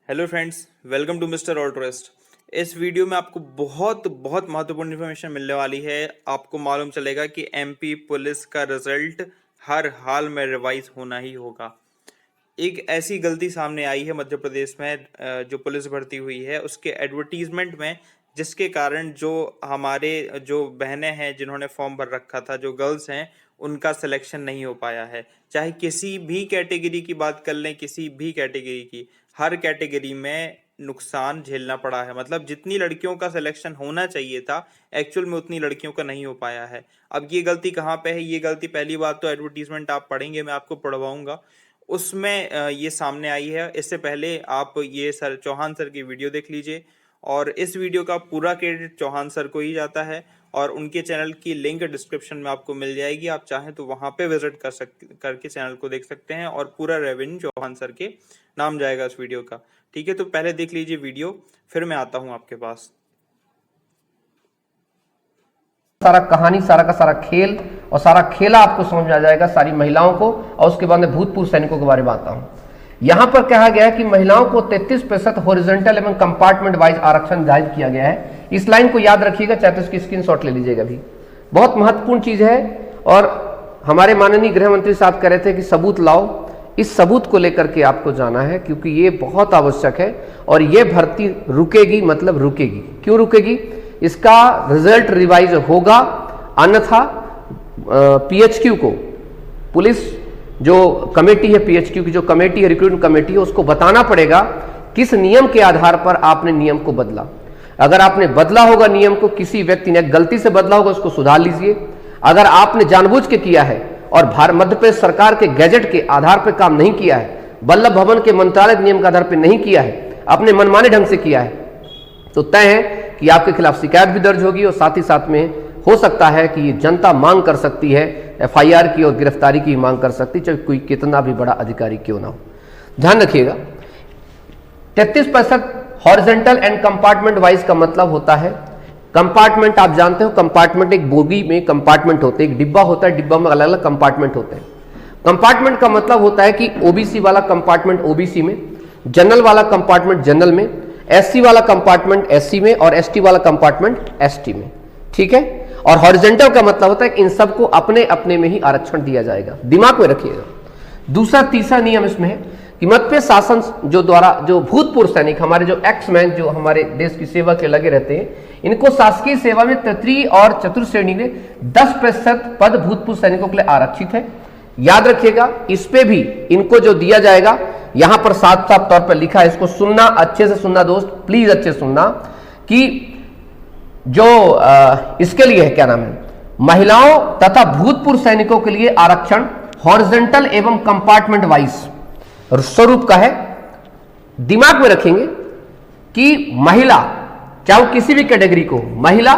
Hello friends, welcome to mister altruist. इस video में आपको बहुत महत्वपूर्ण इन्फॉर्मेशन मिलने वाली है। आपको मालूम चलेगा कि एमपी पुलिस का रिजल्ट हर हाल में रिवाइज होना ही होगा। एक ऐसी गलती सामने आई है मध्य प्रदेश में, जो पुलिस भर्ती हुई है उसके एडवर्टीजमेंट में, जिसके कारण जो हमारे जो बहनें हैं जिन्होंने फॉर्म भर रखा था, जो गर्ल्स हैं, उनका सिलेक्शन नहीं हो पाया है। चाहे किसी भी कैटेगरी की बात कर लें, किसी भी कैटेगरी की, हर कैटेगरी में नुकसान झेलना पड़ा है। मतलब जितनी लड़कियों का सिलेक्शन होना चाहिए था, एक्चुअल में उतनी लड़कियों का नहीं हो पाया है। अब ये गलती कहाँ पे है? ये गलती, पहली बात तो एडवर्टीजमेंट आप पढ़ेंगे, मैं आपको पढ़वाऊंगा, उसमें ये सामने आई है। इससे पहले आप ये सर चौहान सर की वीडियो देख लीजिए, और इस वीडियो का पूरा क्रेडिट चौहान सर को ही जाता है, और उनके चैनल की लिंक डिस्क्रिप्शन में आपको मिल जाएगी। आप चाहें तो वहां पे विजिट करके चैनल को देख सकते हैं, और पूरा रेवेन्यू चौहान सर के नाम जाएगा इस वीडियो का। ठीक है, तो पहले देख लीजिए वीडियो, फिर मैं आता हूं आपके पास। सारा कहानी, सारा का सारा खेल और सारा खेला आपको समझ में आ जाएगा, सारी महिलाओं को। और उसके बाद में भूतपूर्व सैनिकों के बारे में आता हूं। यहां पर कहा गया है कि महिलाओं को 33% हॉरिजॉन्टल एवं कंपार्टमेंट वाइज आरक्षण जाहिर किया गया है। इस लाइन को याद रखिएगा, चाहे तो इसकी स्क्रीनशॉट ले लीजिएगा भी, बहुत महत्वपूर्ण चीज है। और हमारे माननीय गृह मंत्री साहब कह रहे थे कि सबूत लाओ। इस सबूत को लेकर के आपको जाना है, क्योंकि ये बहुत आवश्यक है। और ये भर्ती रुकेगी, मतलब रुकेगी। क्यों रुकेगी? इसका रिजल्ट रिवाइज होगा, अन्यथा पीएचक्यू को, पुलिस जो कमेटी है, पीएचक्यू की जो कमेटी है, रिक्रूटमेंट कमेटी है, उसको बताना पड़ेगा किस नियम के आधार पर आपने नियम को बदला। अगर आपने बदला होगा नियम को, किसी व्यक्ति ने गलती से बदला होगा, उसको सुधार लीजिए। अगर आपने जानबूझ के किया है और मध्य प्रदेश सरकार के गैजेट के आधार पर काम नहीं किया है, वल्लभ भवन के मंत्रालय नियम के आधार पर नहीं किया है, अपने मनमाने ढंग से किया है, तो तय है कि आपके खिलाफ शिकायत भी दर्ज होगी। और साथ ही साथ में हो सकता है कि जनता मांग कर सकती है एफआईआर की और गिरफ्तारी की मांग कर सकती है, चाहे कोई कितना भी बड़ा अधिकारी क्यों ना हो। ध्यान रखिएगा, 33% हॉरिजॉन्टल एंड कंपार्टमेंट वाइज का मतलब होता है, कंपार्टमेंट आप जानते हो, कंपार्टमेंट एक बोगी में कंपार्टमेंट होते हैं, एक डिब्बा होता है, डिब्बा में अलग अलग कंपार्टमेंट होते हैं। कंपार्टमेंट का मतलब होता है कि ओबीसी वाला कंपार्टमेंट ओबीसी में, जनरल वाला कंपार्टमेंट जनरल में, एससी वाला कंपार्टमेंट एससी में, और एसटी वाला कंपार्टमेंट एसटी में। ठीक है। और हॉरिजॉन्टल का मतलब होता है कि इन सबको अपने अपने में ही आरक्षण दिया जाएगा। दिमाग में रखिएगा। दूसरा तीसरा नियम इसमें है कि मध्य प्रदेश शासन जो भूतपूर्व सैनिक, हमारे जो एक्समैन, जो हमारे देश की सेवा के लगे रहते हैं, इनको शासकीय सेवा में तृतीय और चतुर्थ श्रेणी में 10% पद भूतपूर्व सैनिकों के लिए आरक्षित है। याद रखिएगा, इस पे भी इनको जो दिया जाएगा, यहां पर साफ साफ तौर पर लिखा है, इसको सुनना, अच्छे से सुनना दोस्त, प्लीज अच्छे से सुनना, कि जो इसके लिए है, क्या नाम है, महिलाओं तथा भूतपूर्व सैनिकों के लिए आरक्षण हॉरिजॉन्टल एवं कंपार्टमेंट वाइज स्वरूप का है। दिमाग में रखेंगे कि महिला, चाहे वो किसी भी कैटेगरी को, महिला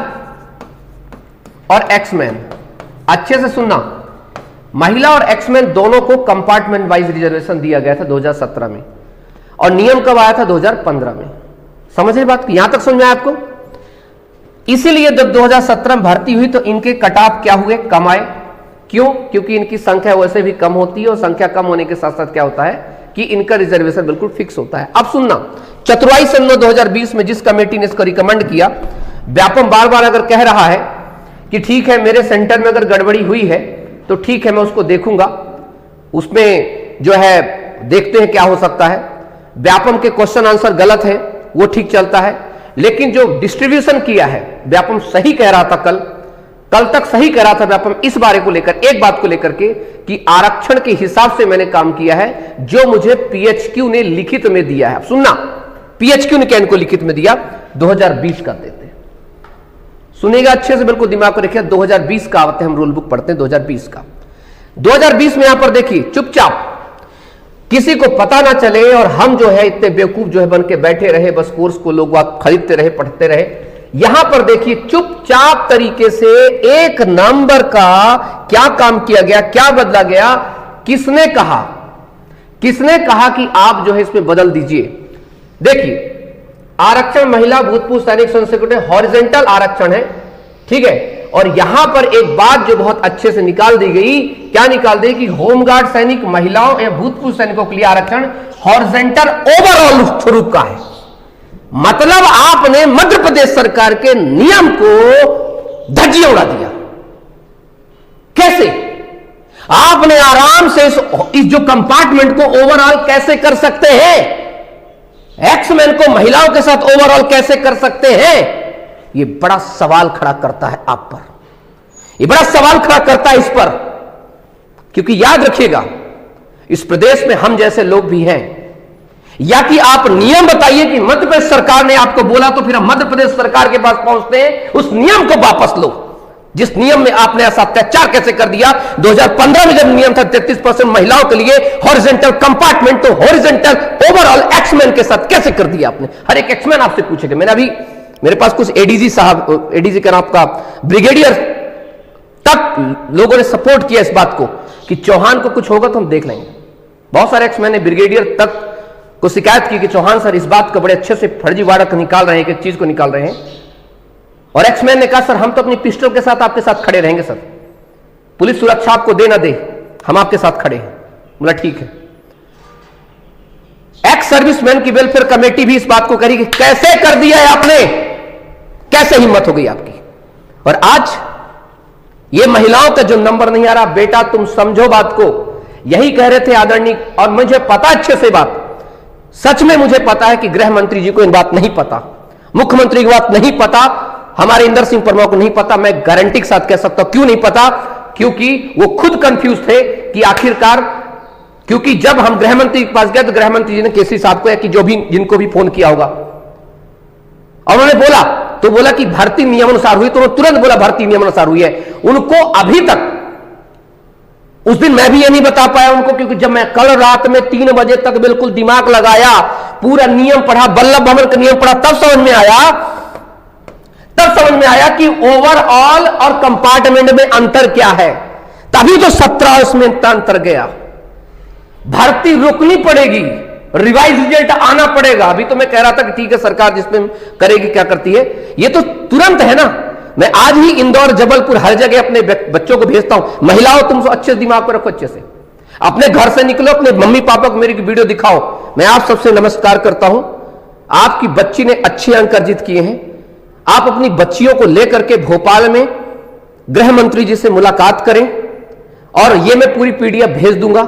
और एक्समैन, अच्छे से सुनना, महिला और एक्समैन दोनों को कंपार्टमेंट वाइज रिजर्वेशन दिया गया था 2017 में, और नियम कब आया था? 2015 में। समझ रहे बात? यहां तक समझ में आया आपको? इसीलिए जब 2017 में भर्ती हुई तो इनके कटाव क्या हुए? कम आए। क्यों? क्योंकि इनकी संख्या वैसे भी कम होती है, और संख्या कम होने के साथ साथ क्या होता है कि इनका रिजर्वेशन बिल्कुल फिक्स होता है। अब सुनना, चतुराई सन्न 2020 में जिस कमेटी ने इसको रिकमेंड किया, व्यापम बार बार अगर कह रहा है कि ठीक है, मेरे सेंटर में अगर गड़बड़ी हुई है तो ठीक है, मैं उसको देखूंगा, उसमें जो है देखते हैं क्या हो सकता है। व्यापम के क्वेश्चन आंसर गलत है, वो ठीक चलता है, लेकिन जो डिस्ट्रीब्यूशन किया है, व्यापम सही कह रहा था, कल तक सही कह रहा था व्यापम इस बारे को लेकर, एक बात को लेकर के, कि आरक्षण के हिसाब से मैंने काम किया है, जो मुझे पीएचक्यू ने लिखित में दिया है। अब सुनना, पीएचक्यू ने क्या इनको लिखित में दिया? 2020 का देते। सुनेगा अच्छे से, बिल्कुल दिमाग को रखिए, 2020 का आते हैं, हम रूल बुक पढ़ते हैं 2020 का। 2020 में यहां पर देखिए, चुपचाप, किसी को पता ना चले, और हम जो है इतने बेवकूफ जो है बन के बैठे रहे, बस कोर्स को लोग खरीदते रहे, पढ़ते रहे। यहां पर देखिए, चुपचाप तरीके से एक नंबर का क्या काम किया गया, क्या बदला गया, किसने कहा कि आप जो है इसमें बदल दीजिए। देखिए, आरक्षण महिला भूतपूर्व सैनिक संरक्षण हॉरिजॉन्टल आरक्षण है, ठीक है। और यहां पर एक बात जो बहुत अच्छे से निकाल दी गई, क्या निकाल दी कि होमगार्ड सैनिक महिलाओं या भूतपूर्व सैनिकों के लिए आरक्षण हॉरिजेंटल ओवरऑल स्वरूप का है। मतलब आपने मध्य प्रदेश सरकार के नियम को धज्जियां उड़ा दिया। कैसे? आपने आराम से इस जो कंपार्टमेंट को ओवरऑल कैसे कर सकते हैं? एक्समैन को महिलाओं के साथ ओवरऑल कैसे कर सकते हैं? यह बड़ा सवाल खड़ा करता है आप पर, यह बड़ा सवाल खड़ा करता है इस पर। क्योंकि याद रखिएगा, इस प्रदेश में हम जैसे लोग भी हैं। या कि आप नियम बताइए कि मध्य प्रदेश सरकार ने आपको बोला तो फिर हम मध्य प्रदेश सरकार के पास पहुंचते हैं, उस नियम को वापस लो जिस नियम में आपने ऐसा अत्याचार कैसे कर दिया। 2015 में जब नियम था 33% महिलाओं के लिए हॉरिजेंटल कंपार्टमेंट, तो हॉरिजेंटल ओवरऑल एक्समैन के साथ कैसे कर दिया आपने? हर एक एक्समैन आपसे पूछेगा। मैंने अभी मेरे पास कुछ एडीजी साहब, एडीजी का नाम का ब्रिगेडियर तक लोगों ने सपोर्ट किया इस बात को कि चौहान को कुछ होगा तो हम देख लेंगे। बहुत सारे एक्समैन ने ब्रिगेडियर तक को शिकायत की कि चौहान सर इस बात को बड़े अच्छे से फर्जीवाड़ा निकाल रहे हैं, एक चीज को निकाल रहे हैं। और एक्समैन ने कहा सर हम तो अपनी पिस्टल के साथ आपके साथ खड़े रहेंगे सर, पुलिस सुरक्षा आपको दे ना दे, हम आपके साथ खड़े हैं। बोला ठीक है। एक्स सर्विसमैन की वेलफेयर कमेटी भी इस बात को करी कि कैसे कर दिया है आपने, कैसे हिम्मत हो गई आपकी। और आज ये महिलाओं का जो नंबर नहीं आ रहा, बेटा तुम समझो बात को, यही कह रहे थे आदरणीय। और मुझे पता अच्छे से बात, सच में मुझे पता है कि गृह मंत्री जी को इन बात नहीं पता, मुख्यमंत्री की बात नहीं पता, हमारे इंदर सिंह परमार को नहीं पता। मैं गारंटी के साथ कह सकता हूं क्यों नहीं पता, क्योंकि वो खुद कंफ्यूज थे कि आखिरकार, क्योंकि जब हम गृह मंत्री के पास गए तो गृह मंत्री जी ने केसरी साहब को या कि जो भी जिनको भी फोन किया होगा, और उन्होंने बोला तो बोला कि भर्ती नियमानुसार हुई, तो उन्होंने तुरंत बोला भर्ती नियमानुसार हुई है। उनको अभी तक, उस दिन मैं भी ये नहीं बता पाया उनको, क्योंकि जब मैं कल रात में 3 बजे तक बिल्कुल दिमाग लगाया, पूरा नियम पढ़ा, वल्लभ भवन का नियम पढ़ा, तब समझ में आया कि ओवरऑल और कंपार्टमेंट में अंतर क्या है। तभी तो 17 उसमें अंतर गया। भर्ती रुकनी पड़ेगी, रिवाइज रिजल्ट आना पड़ेगा। अभी तो मैं कह रहा था कि ठीक है सरकार जिसमें करेगी क्या करती है, ये तो तुरंत है ना। मैं आज ही इंदौर, जबलपुर, हर जगह अपने बच्चों को भेजता हूं, महिलाओं तुम अच्छे दिमाग पर रखो, अच्छे से अपने घर से निकलो, अपने मम्मी पापा को मेरी वीडियो दिखाओ। मैं आप सबसे नमस्कार करता हूं, आपकी बच्ची ने अच्छे अंक अर्जित किए हैं। आप अपनी बच्चियों को लेकर के भोपाल में गृह मंत्री जी से मुलाकात करें, और ये मैं पूरी पीडीएफ भेज दूंगा।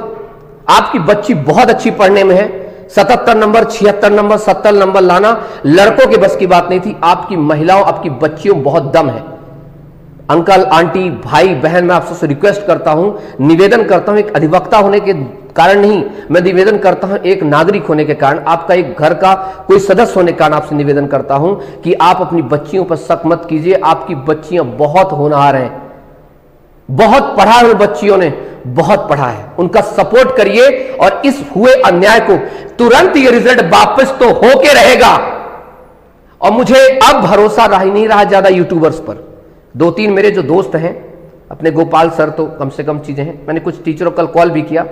आपकी बच्ची बहुत अच्छी पढ़ने में है, 77 नंबर, 76 नंबर, 70 नंबर लाना लड़कों के बस की बात नहीं थी। आपकी महिलाओं, आपकी बच्चियों बहुत दम है। अंकल, आंटी, भाई, बहन, मैं आप सबसे रिक्वेस्ट करता हूं, निवेदन करता हूं, एक अधिवक्ता होने के कारण नहीं, मैं निवेदन करता हूं एक नागरिक होने के कारण, आपका एक घर का कोई सदस्य होने के कारण आपसे निवेदन करता हूं कि आप अपनी बच्चियों पर शक मत कीजिए। आपकी बच्चियां बहुत होनहार हैं, बहुत पढ़ा है, बच्चियों ने बहुत पढ़ा है, उनका सपोर्ट करिए। और इस हुए अन्याय को तुरंत ये रिजल्ट वापस तो होके रहेगा। और मुझे अब भरोसा नहीं रहा ज्यादा यूट्यूबर्स पर। 2-3 मेरे जो दोस्त हैं, अपने गोपाल सर तो कम से कम चीजें हैं, मैंने कुछ टीचरों कल कॉल भी किया,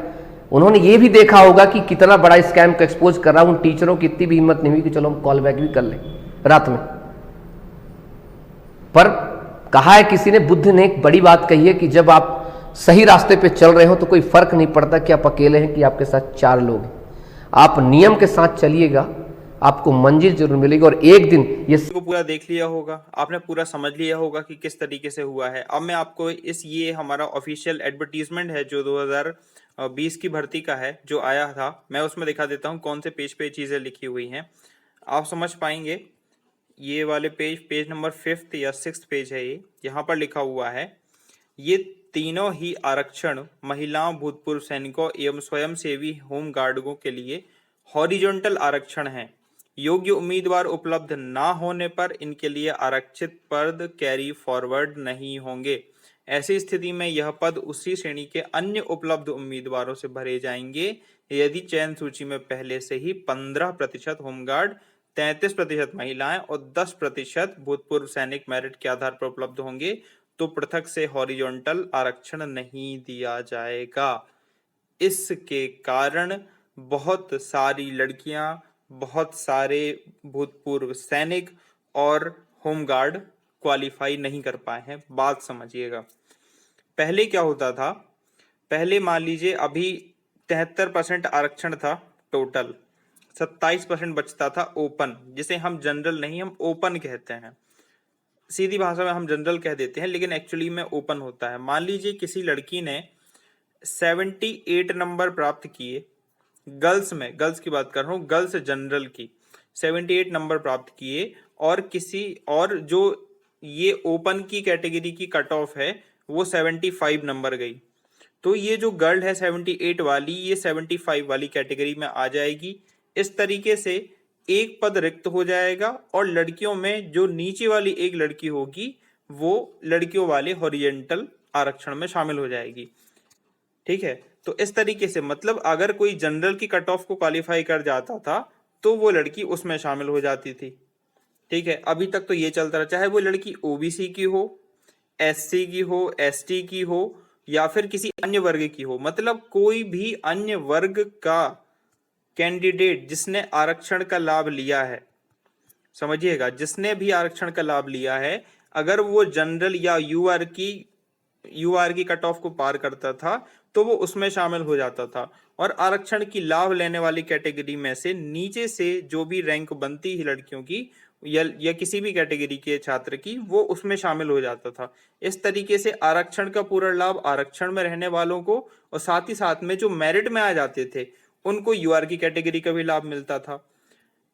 उन्होंने ये भी देखा होगा कि कितना बड़ा स्कैम को एक्सपोज कर रहा हूं। उन टीचरों की इतनी भी हिम्मत नहीं हुई कि चलो हम कॉल बैक भी कर लें रात में। पर कहा है किसी ने, बुद्ध ने एक बड़ी बात कही है कि जब आप सही रास्ते पे चल रहे हो तो कोई फर्क नहीं पड़ता कि आप अकेले हैं कि आपके साथ 4 लोग हैं। आप नियम के साथ चलिएगा, आपको मंजिल जरूर मिलेगी। और एक दिन ये को पूरा देख लिया होगा, आपने पूरा समझ लिया होगा कि किस तरीके से हुआ है। अब मैं आपको ये हमारा ऑफिशियल एडवर्टीजमेंट है जो 2020 की भर्ती का है, जो आया था, मैं उसमें दिखा देता हूँ कौन से पेज पे चीजें लिखी हुई हैं, आप समझ पाएंगे। ये वाले पेज नंबर 5th या 6th पेज है ये। यहाँ पर लिखा हुआ है, ये तीनों ही आरक्षण महिलाओं, भूतपूर्व सैनिकों एवं स्वयंसेवी होम गार्डों के लिए हॉरिजॉन्टल आरक्षण हैं। योग्य उम्मीदवार उपलब्ध ना होने पर इनके लिए आरक्षित पद कैरी फॉरवर्ड नहीं होंगे। ऐसी स्थिति में यह पद उसी श्रेणी के अन्य उपलब्ध उम्मीदवारों से भरे जाएंगे यदि चयन सूची में पहले से ही 15% होमगार्ड, 33% महिलाएं और 10% भूतपूर्व सैनिक मेरिट के आधार पर उपलब्ध होंगे, तो पृथक से हॉरिजॉन्टल आरक्षण नहीं दिया जाएगा। इसके कारण बहुत सारी लड़कियां, बहुत सारे भूतपूर्व सैनिक और होमगार्ड क्वालिफाई नहीं कर पाए हैं। बात समझिएगा, पहले क्या होता था, पहले मान लीजिए अभी 73% आरक्षण था टोटल, 27% बचता था ओपन, जिसे हम जनरल नहीं, हम ओपन कहते हैं। सीधी भाषा में हम जनरल कह देते हैं, लेकिन एक्चुअली में ओपन होता है। मान लीजिए किसी लड़की ने 78 नंबर प्राप्त किए, गर्ल्स में, गर्ल्स की बात कर रहा हूँ, गर्ल्स जनरल की 78 नंबर प्राप्त किए, और किसी और जो ये ओपन की कैटेगरी की कट ऑफ है वो 75 नंबर गई, तो ये जो गर्ल है 78 वाली, ये 75 वाली कैटेगरी में आ जाएगी। इस तरीके से एक पद रिक्त हो जाएगा, और लड़कियों में जो नीचे वाली एक लड़की होगी वो लड़कियों वाले हॉरिजेंटल आरक्षण में शामिल हो जाएगी। ठीक है, तो इस तरीके से मतलब अगर कोई जनरल की कट ऑफ को क्वालिफाई कर जाता था तो वो लड़की उसमें शामिल हो जाती थी। ठीक है, अभी तक तो ये चलता रहा, चाहे वो लड़की ओबीसी की हो, एससी की हो, एसटी की हो, या फिर किसी अन्य वर्ग की हो, मतलब कोई भी अन्य वर्ग का कैंडिडेट जिसने आरक्षण का लाभ लिया है, समझिएगा, जिसने भी आरक्षण का लाभ लिया है, अगर वो जनरल या यूआर की कट ऑफ को पार करता था तो वो उसमें शामिल हो जाता था, और आरक्षण की लाभ लेने वाली कैटेगरी में से नीचे से जो भी रैंक बनती है लड़कियों की या किसी भी कैटेगरी के छात्र की, वो उसमें शामिल हो जाता था। इस तरीके से आरक्षण का पूरा लाभ आरक्षण में रहने वालों को, और साथ ही साथ में जो मेरिट में आ जाते थे उनको यूआर की कैटेगरी का भी लाभ मिलता था।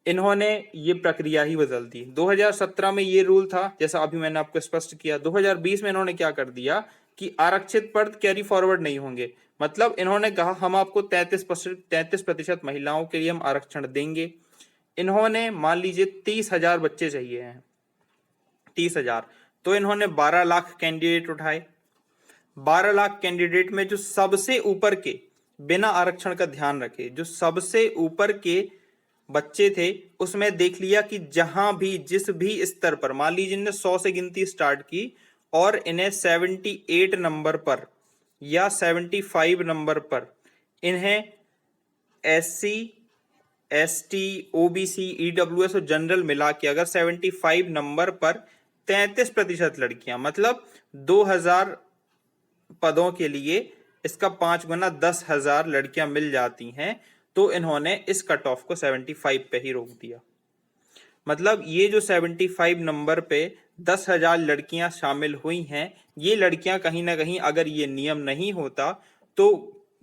इन्होंने ये प्रक्रिया ही बदल दी। 2017 में ये रूल था, जैसा अभी मैंने आपको स्पष्ट किया। 2020 में इन्होंने क्या कर दिया कि आरक्षित पद कैरी फॉरवर्ड नहीं होंगे, मतलब इन्होंने कहा हम आपको 33% महिलाओं के लिए हम आरक्षण देंगे। इन्होंने मान लीजिए 30,000 बच्चे चाहिए हैं, 30,000, तो इन्होंने 12 लाख कैंडिडेट उठाए। 12 लाख कैंडिडेट में जो सबसे ऊपर के, बिना आरक्षण का ध्यान रखे, जो सबसे ऊपर के बच्चे थे, उसमें देख लिया कि जहां भी जिस भी स्तर पर, मान लीजिए इन्हें 100 से गिनती स्टार्ट की और इन्हें 78 नंबर पर या 75 नंबर पर इन्हें एससी, एसटी, ओबीसी, ईडब्ल्यूएस और जनरल मिला के अगर 75 नंबर पर 33% लड़कियां, मतलब 2000 पदों के लिए इसका 5 गुना 10,000 लड़कियां मिल जाती हैं, तो इन्होंने इस कट ऑफ को 75 पे ही रोक दिया। मतलब ये जो 75 नंबर पे 10,000 लड़कियां शामिल हुई हैं, ये लड़कियां कहीं ना कहीं, अगर ये नियम नहीं होता तो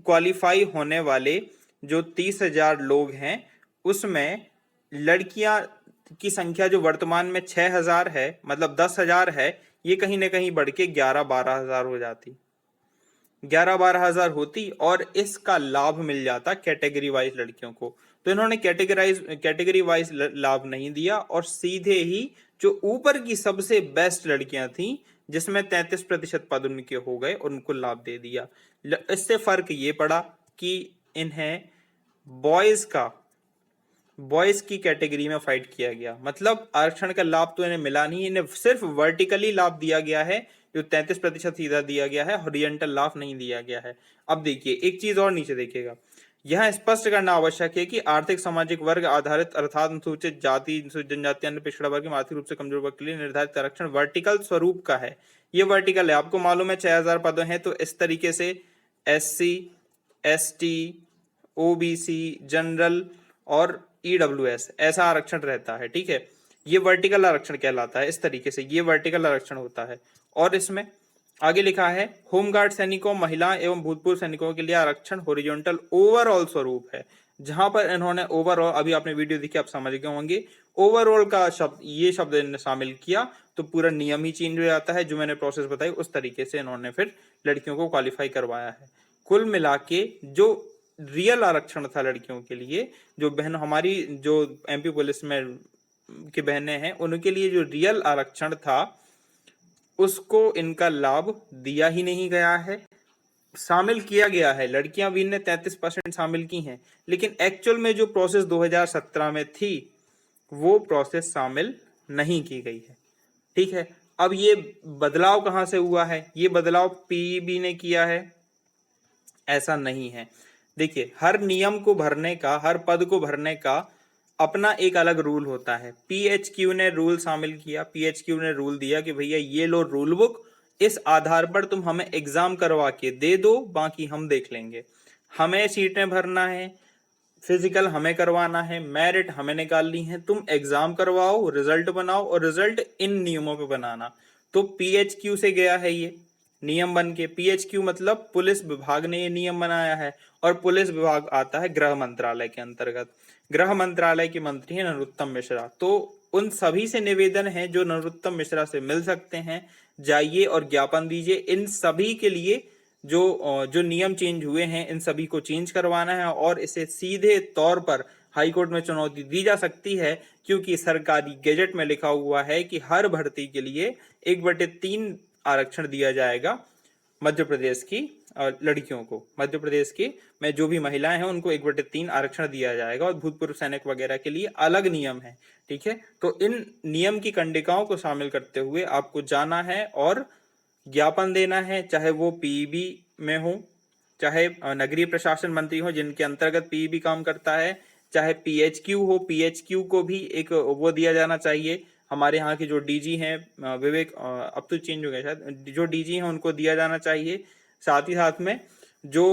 क्वालिफाई होने वाले जो 30,000 लोग हैं उसमें लड़कियां की संख्या जो वर्तमान में 6,000 है, मतलब 10,000 है, ये कहीं ना कहीं बढ़ के 11-12,000 हो जाती, 11-12,000 होती, और इसका लाभ मिल जाता कैटेगरी वाइज लड़कियों को। तो इन्होंने कैटेगरी वाइज लाभ नहीं दिया, और सीधे ही जो ऊपर की सबसे बेस्ट लड़कियां थीं जिसमें 33% पद उनके हो गए, उनको लाभ दे दिया। इससे फर्क ये पड़ा कि इन्हें बॉयज की कैटेगरी में फाइट किया गया, मतलब आरक्षण का लाभ तो इन्हें मिला नहीं, इन्हें सिर्फ वर्टिकली लाभ दिया गया है, जो 33% सीधा दिया गया है, हॉरिजॉन्टल लाभ नहीं दिया गया है। अब देखिए एक चीज और नीचे देखिएगा, यह स्पष्ट करना आवश्यक है कि आर्थिक सामाजिक वर्ग आधारित अर्थात अनुसूचित जाति, अनुसूचित जनजाति, अन्य पिछड़ा वर्ग, आर्थिक रूप से कमजोर वर्ग के लिए निर्धारित आरक्षण वर्टिकल स्वरूप का है। ये वर्टिकल है, आपको मालूम है 6,000 पद हैं, तो इस तरीके से एससी, एसटी, ओबीसी, जनरल और ईडब्ल्यूएस ऐसा आरक्षण रहता है। ठीक है, ये वर्टिकल आरक्षण कहलाता है, इस तरीके से ये वर्टिकल आरक्षण होता है। और इसमें आगे लिखा है होमगार्ड सैनिकों, महिला एवं भूतपूर्व सैनिकों के लिए आरक्षण हॉरिजॉन्टल ओवरऑल स्वरूप है, जहां पर इन्होंने ओवरऑल, अभी आपने वीडियो देखी आप समझ गए होंगे, ओवरऑल का शब्द, ये शब्द इन्होंने शामिल किया तो पूरा नियम ही चेंज हो जाता है। जो मैंने प्रोसेस बताई उस तरीके से इन्होंने फिर लड़कियों को क्वालिफाई करवाया है। कुल मिला के जो रियल आरक्षण था लड़कियों के लिए, जो बहन हमारी जो एमपी पुलिस में की बहनें हैं उनके लिए जो रियल आरक्षण था उसको इनका लाभ दिया ही नहीं गया है, शामिल किया गया है। लड़कियां भी ने 33% शामिल की हैं, लेकिन एक्चुअल में जो प्रोसेस 2017 में थी वो प्रोसेस शामिल नहीं की गई है। ठीक है, अब ये बदलाव कहां से हुआ है? ये बदलाव पीईबी ने किया है? ऐसा नहीं है। देखिए, हर नियम को भरने का, हर पद को भरने का अपना एक अलग रूल होता है। पीएचक्यू ने रूल शामिल किया, पीएचक्यू ने रूल दिया कि भैया ये लो रूल बुक, इस आधार पर तुम हमें एग्जाम करवा के दे दो, बाकी हम देख लेंगे। हमें सीटें भरना है, फिजिकल हमें करवाना है, मेरिट हमें निकालनी है, तुम एग्जाम करवाओ, रिजल्ट बनाओ और रिजल्ट इन नियमों पे बनाना। तो पीएचक्यू से गया है ये नियम बन के। पीएचक्यू मतलब पुलिस विभाग ने ये नियम बनाया है, और पुलिस विभाग आता है गृह मंत्रालय के अंतर्गत। गृह मंत्रालय के मंत्री हैं नरोत्तम मिश्रा। तो उन सभी से निवेदन है जो नरोत्तम मिश्रा से मिल सकते हैं, जाइए और ज्ञापन दीजिए। इन सभी के लिए जो नियम चेंज हुए हैं, इन सभी को चेंज करवाना है, और इसे सीधे तौर पर हाई कोर्ट में चुनौती दी जा सकती है, क्योंकि सरकारी गैजेट में लिखा हुआ है कि हर भर्ती के लिए 1/3 आरक्षण दिया जाएगा मध्य प्रदेश की लड़कियों को। मध्य प्रदेश की में जो भी महिलाएं हैं उनको 1/3 आरक्षण दिया जाएगा, और भूतपूर्व सैनिक वगैरह के लिए अलग नियम है। ठीक है, तो इन नियम की कंडिकाओं को शामिल करते हुए आपको जाना है और ज्ञापन देना है, चाहे वो पीईबी में हो, चाहे नगरीय प्रशासन मंत्री हो जिनके अंतर्गत पीईबी काम करता है, चाहे पीएचक्यू हो, पीएचक्यू को भी एक वो दिया जाना चाहिए। हमारे यहाँ के जो डीजी हैं विवेक, अब तो चेंज हो गया शायद, जो डीजी हैं उनको दिया जाना चाहिए। साथ ही साथ में जो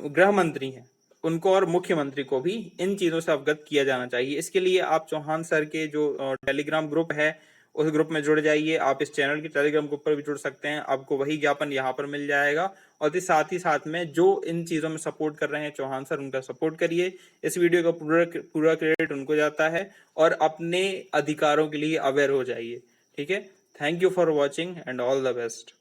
गृह मंत्री हैं उनको और मुख्यमंत्री को भी इन चीजों से अवगत किया जाना चाहिए। इसके लिए आप चौहान सर के जो टेलीग्राम ग्रुप है उस ग्रुप में जुड़ जाइए। आप इस चैनल के टेलीग्राम ग्रुप पर भी जुड़ सकते हैं, आपको वही ज्ञापन यहाँ पर मिल जाएगा। और साथ ही साथ में जो इन चीजों में सपोर्ट कर रहे हैं चौहान सर, उनका सपोर्ट करिए। इस वीडियो का पूरा क्रेडिट उनको जाता है, और अपने अधिकारों के लिए अवेयर हो जाइए। ठीक है, thank you for watching and all the best.